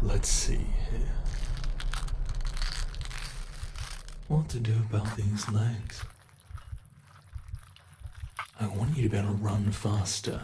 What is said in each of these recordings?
Let's see here. What to do about these legs? I want you to be able to run faster.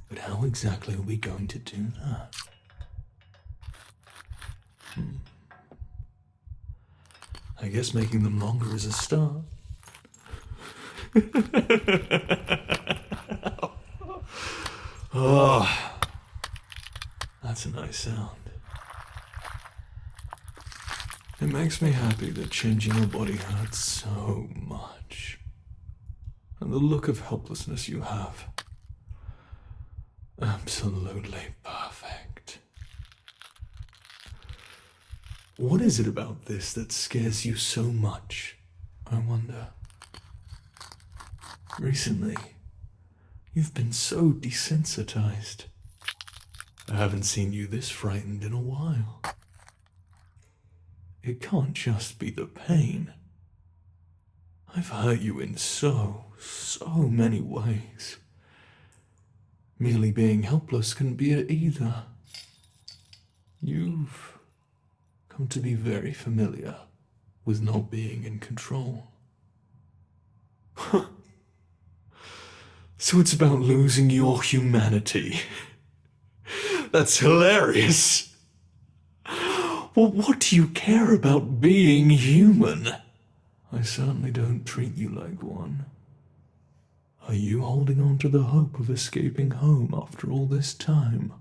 But how exactly are we going to do that? I guess making them longer is a start. Oh, that's a nice sound. It makes me happy that changing your body hurts so much. And the look of helplessness you have. Absolutely perfect. What is it about this that scares you so much, I wonder? Recently, you've been so desensitized. I haven't seen you this frightened in a while. It can't just be the pain. I've hurt you in so many ways. Merely being helpless can be it either. You've come to be very familiar with not being in control. So it's about losing your humanity. That's hilarious. Well, what do you care about being human? I certainly don't treat you like one. Are you holding on to the hope of escaping home after all this time?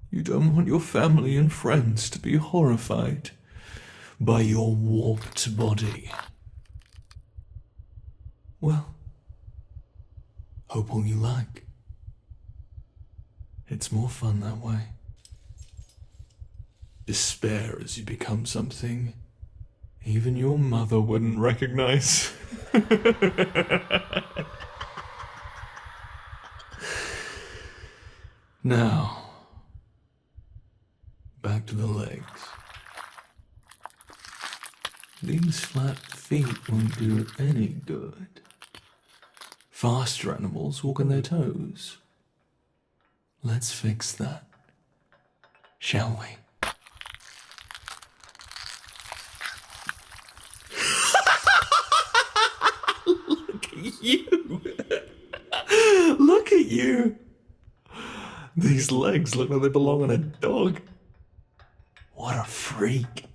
You don't want your family and friends to be horrified by your warped body. Well, hope all you like. It's more fun that way. Despair as you become something even your mother wouldn't recognize. Now, back to the legs. These flat feet won't do any good. Faster animals walk on their toes. Let's fix that, shall we? Look at you! Look at you! These legs look like they belong on a dog. What a freak.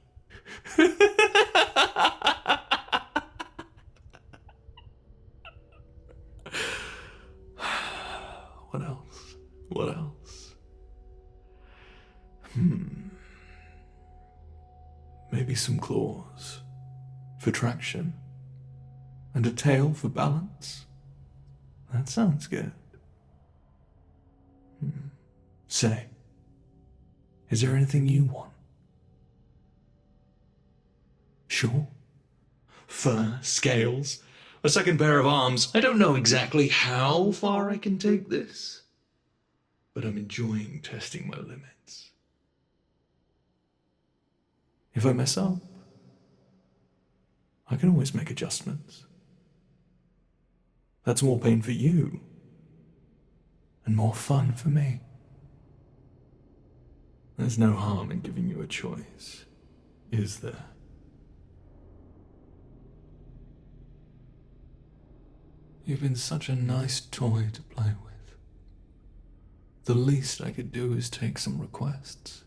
What else? What else? Maybe some claws for traction and a tail for balance. That sounds good. Say, is there anything you want? Sure. Fur, scales, a second pair of arms. I don't know exactly how far I can take this, but I'm enjoying testing my limits. If I mess up, I can always make adjustments. That's more pain for you, and more fun for me. There's no harm in giving you a choice, is there? You've been such a nice toy to play with. The least I could do is take some requests.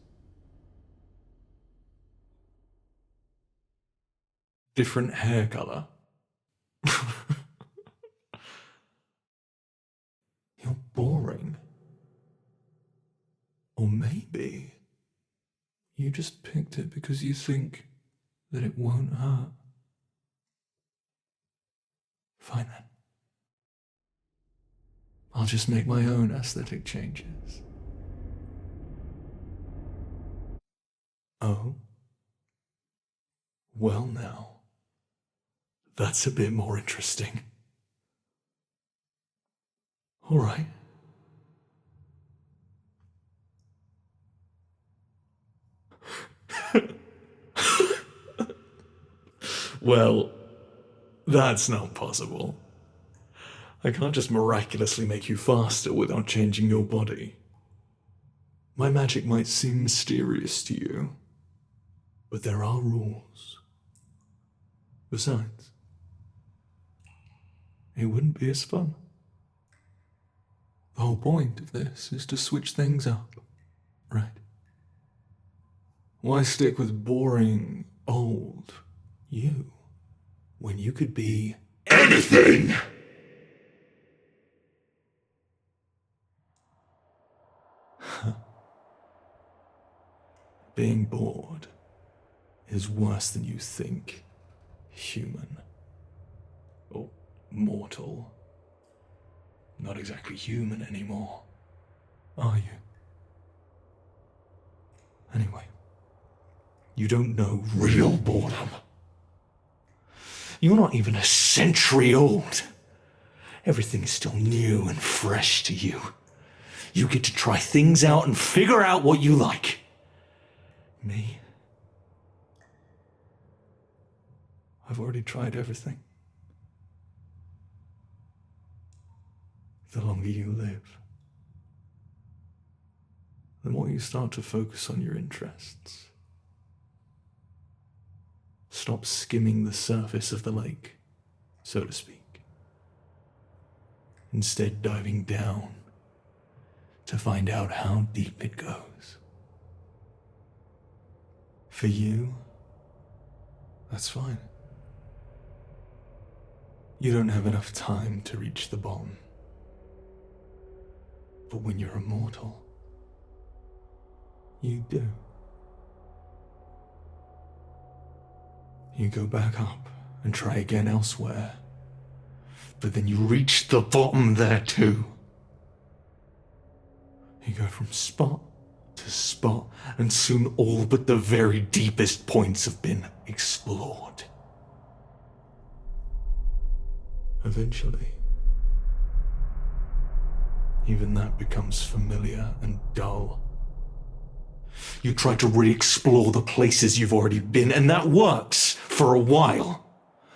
Different hair color. You're boring. Or maybe you just picked it because you think that it won't hurt. Fine then. I'll just make my own aesthetic changes. Oh? Well now, that's a bit more interesting. All right. Well, that's not possible. I can't just miraculously make you faster without changing your body. My magic might seem mysterious to you, but there are rules. Besides, it wouldn't be as fun. The whole point of this is to switch things up, right? Why stick with boring, old you when you could be anything? Being bored is worse than you think, human. Or mortal. Not exactly human anymore, are you? Anyway, you don't know real boredom. You're not even a century old. Everything is still new and fresh to you. You get to try things out and figure out what you like. Me? I've already tried everything. The longer you live, the more you start to focus on your interests. Stop skimming the surface of the lake, so to speak. Instead, diving down to find out how deep it goes. For you, that's fine. You don't have enough time to reach the bottom. But when you're immortal, you do. You go back up and try again elsewhere. But then you reach the bottom there too. You go from spot to spot, and soon all but the very deepest points have been explored. Eventually, even that becomes familiar and dull. You try to re-explore the places you've already been, and that works for a while.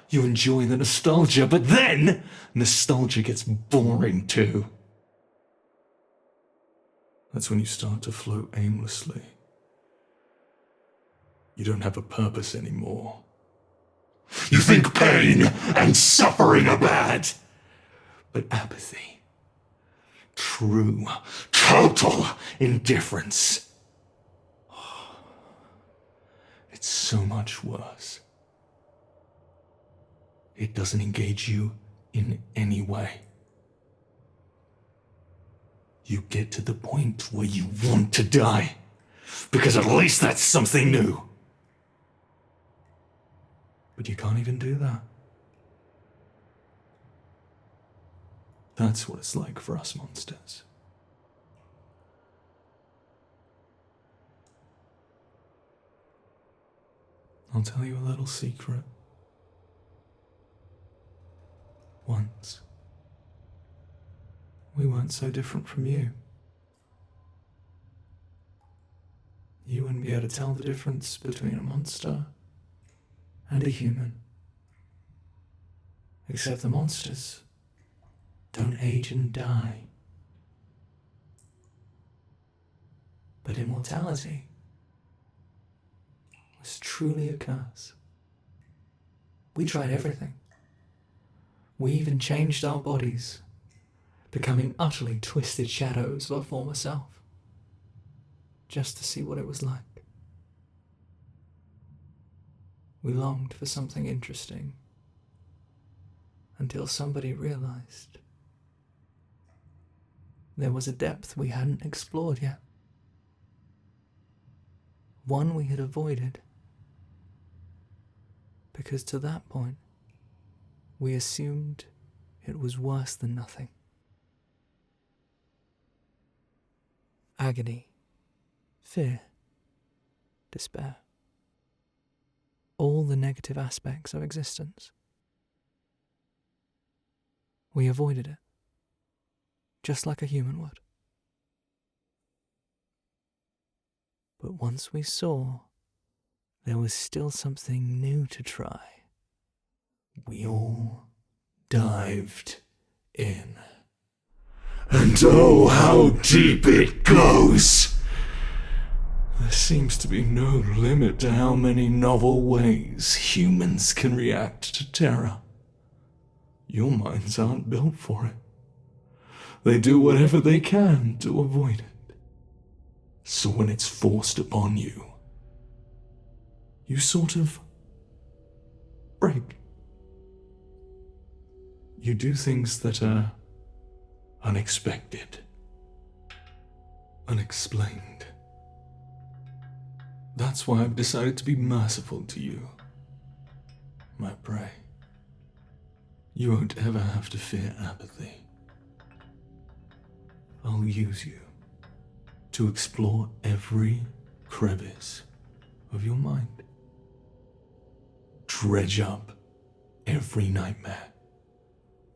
You enjoy the nostalgia, but then nostalgia gets boring too. That's when you start to float aimlessly. You don't have a purpose anymore. You think pain and suffering are bad, but apathy, true, total indifference, it's so much worse. It doesn't engage you in any way. You get to the point where you want to die, because at least that's something new. But you can't even do that. That's what it's like for us monsters. I'll tell you a little secret. Once, we weren't so different from you. You wouldn't be able to tell the difference between a monster and a human. Except the monsters don't age and die. But immortality was truly a curse. We tried everything. We even changed our bodies, becoming utterly twisted shadows of our former self, just to see what it was like. We longed for something interesting, until somebody realized there was a depth we hadn't explored yet. One we had avoided, because to that point, we assumed it was worse than nothing. Agony, fear, despair. All the negative aspects of existence. We avoided it, just like a human would. But once we saw there was still something new to try, we all dived in. And oh, how deep it goes! There seems to be no limit to how many novel ways humans can react to terror. Your minds aren't built for it. They do whatever they can to avoid it. So when it's forced upon you, you sort of break. You do things that are unexpected, unexplained. That's why I've decided to be merciful to you, my prey. You won't ever have to fear apathy. I'll use you to explore every crevice of your mind. Dredge up every nightmare,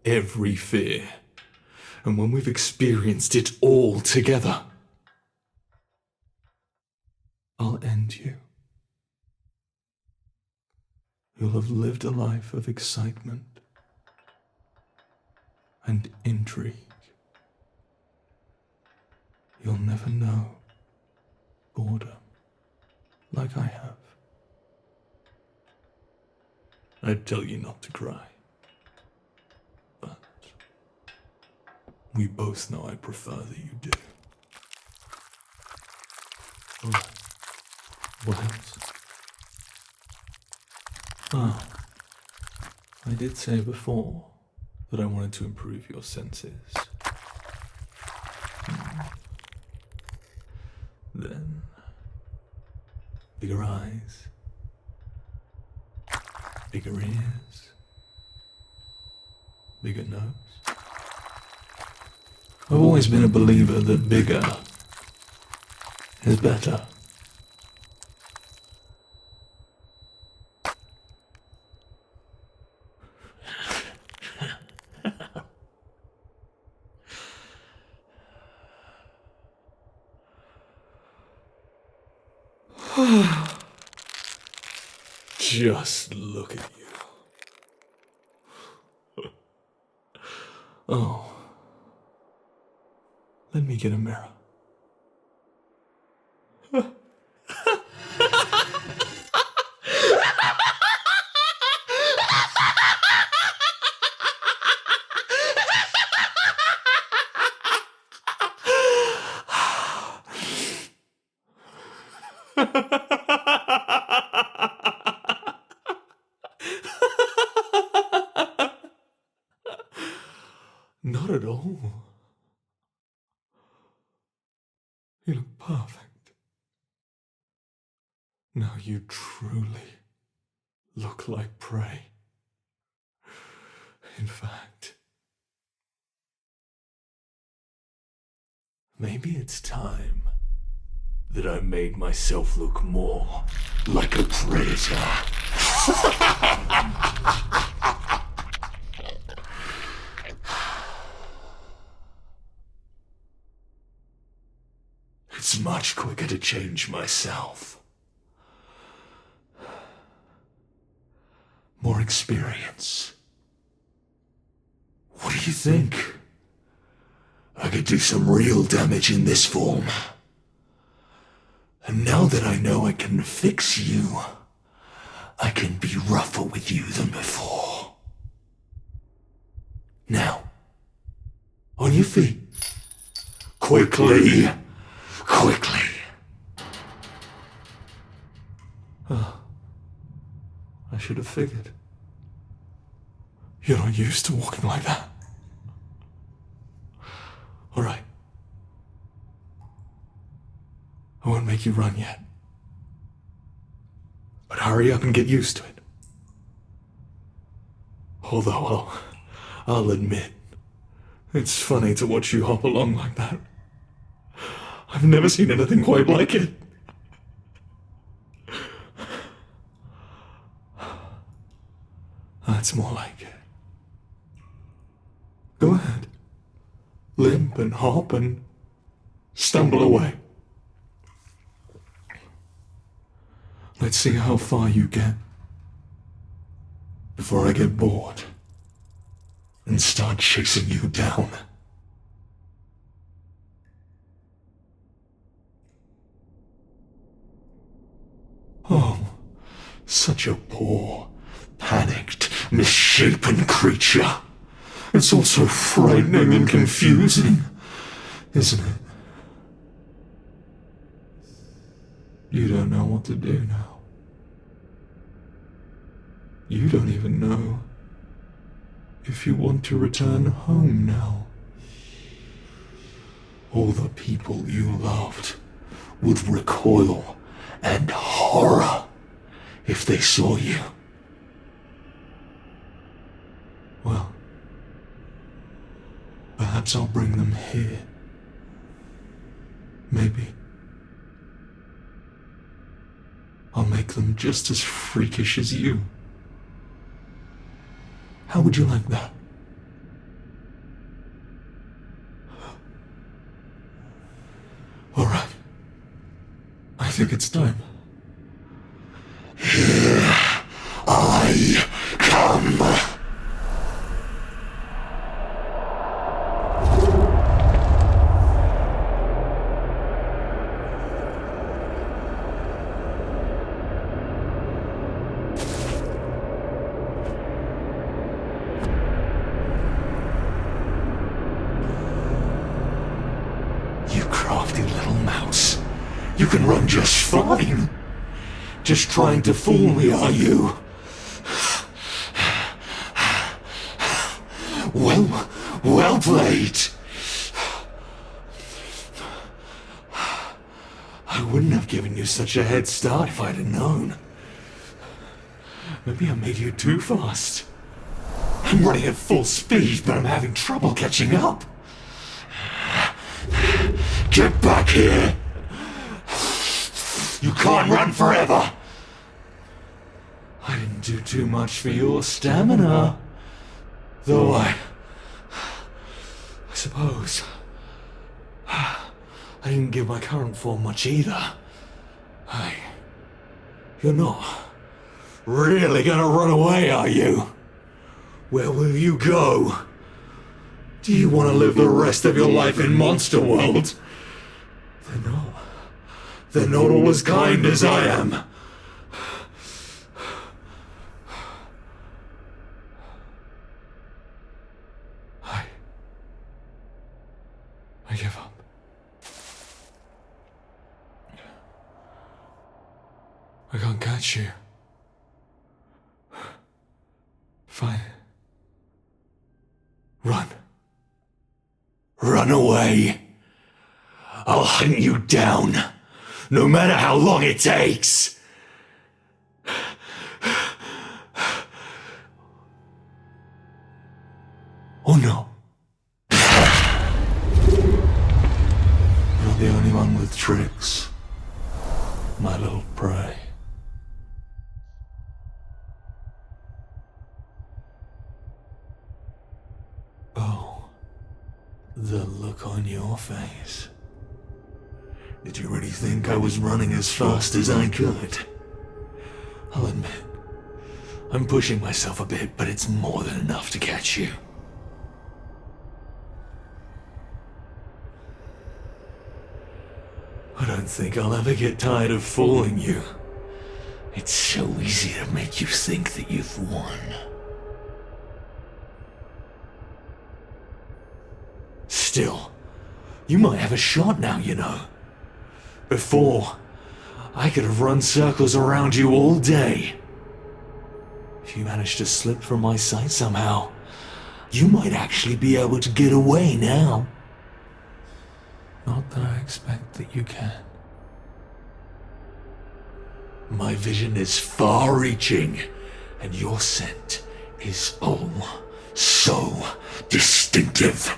every fear. And when we've experienced it all together, I'll end you. You'll have lived a life of excitement and intrigue. You'll never know boredom like I have. I'd tell you not to cry, but we both know I prefer that you do. Oh, what else? Oh, I did say before that I wanted to improve your senses. Then, bigger eyes, bigger ears, bigger nose. I've always been a believer that bigger is better. Just look at you. Oh. Let me get a mirror. Not at all. You look perfect. Now you truly look like prey. In fact, maybe it's time that I made myself look more like a predator. It's much quicker to change myself. More experience. What do you think? I could do some real damage in this form. And now that I know I can fix you, I can be rougher with you than before. Now, on your feet. Quickly. Quickly. Oh, I should have figured. You're not used to walking like that. All right. I won't make you run yet. But hurry up and get used to it. Although I'll admit, it's funny to watch you hop along like that. I've never seen anything quite like it. That's more like it. Go ahead. Limp and hop and stumble away. Let's see how far you get before I get bored. and start chasing you down. Oh, such a poor, panicked, misshapen creature. It's all so frightening and confusing, isn't it? You don't know what to do now. You don't even know if you want to return home now. All the people you loved would recoil and horror if they saw you. Well, perhaps I'll bring them here. Maybe. I'll make them just as freakish as you. How would you like that? All right. I think it's time. Here I come. You crafty little mouse. You can run just fine. Just trying to fool me, are you? Well played. I wouldn't have given you such a head start if I'd have known. Maybe I made you too fast. I'm running at full speed, but I'm having trouble catching up. Get back here! You can't run forever! I didn't do too much for your stamina. Though I suppose I didn't give my current form much either. You're not really gonna run away, are you? Where will you go? Do you want to live the rest of your life in Monster World? They're not all as kind as I am. I give up. I can't catch you. Fine. Run. Run away. I'll hunt you down, no matter how long it takes. Oh no. You're the only one with tricks, my little prey. Oh, the look on your face. Did you really think I was running as fast as I could? I'll admit, I'm pushing myself a bit, but it's more than enough to catch you. I don't think I'll ever get tired of fooling you. It's so easy to make you think that you've won. Still, you might have a shot now, you know. Before, I could have run circles around you all day. If you manage to slip from my sight somehow, you might actually be able to get away now. Not that I expect that you can. My vision is far-reaching, and your scent is oh so distinctive.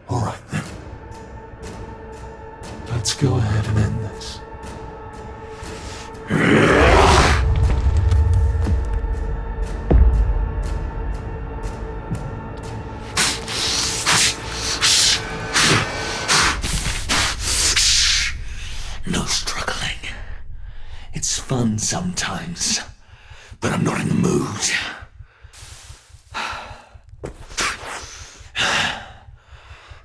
All right then. Let's go ahead and end this. No struggling. It's fun sometimes, but I'm not in the mood.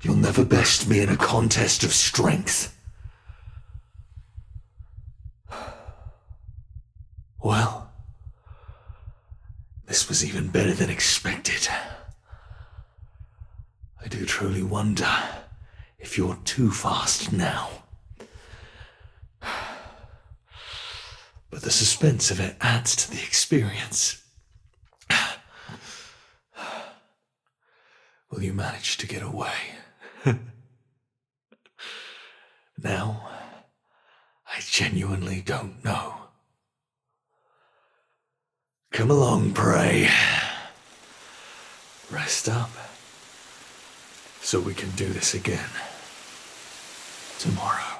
You'll never best me in a contest of strength. Well, this was even better than expected. I do truly wonder if you're too fast now. But the suspense of it adds to the experience. Will you manage to get away? Now, I genuinely don't know. Come along, Prey. Rest up, so we can do this again tomorrow.